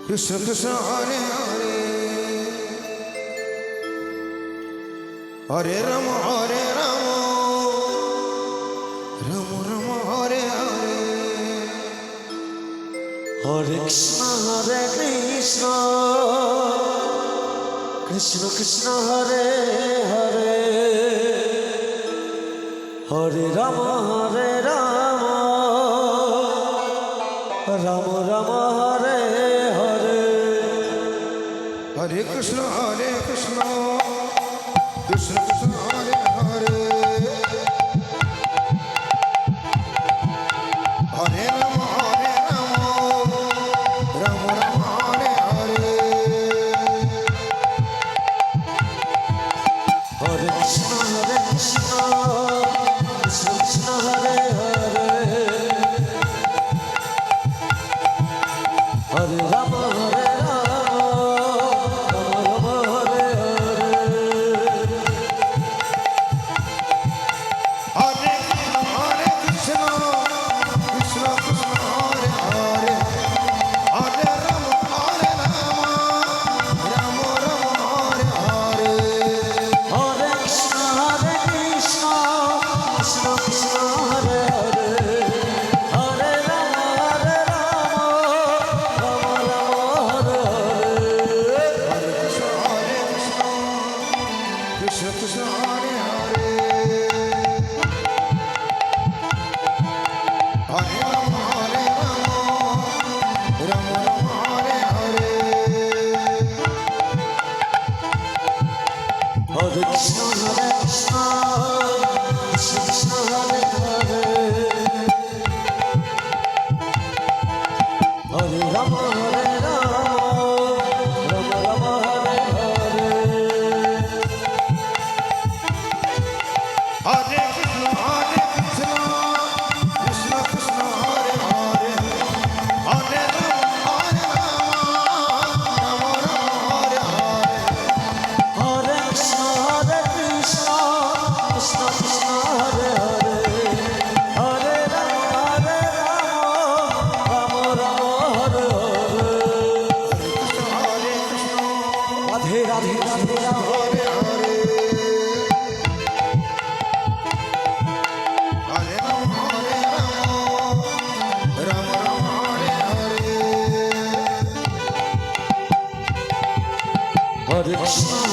Krishna Krishna Hare Hare Hare Ram Ram Ram Hare Hare Hare Krishna Hare Krishna Krishna Krishna Hare Hare Hare Ram Ram Ram Hare Hare Hare Krishna Krishna Krishna Hare Hare Hare Ram Ram Ram Hare Hare Hare Krishna Krishna Krishna Hare Hare Hare Ram Hare Krishna Krishna Krishna Hare Hare Hare Rama Rama Rama Hare Hare Hare Krishna Krishna Krishna Hare Hare Hare Rama Hare Hare Hare Krishna Krishna Krishna Hare Hare Hare Rama Rama Rama Hare Hare Radhe Radhe Radhe Radhe Hare Krishna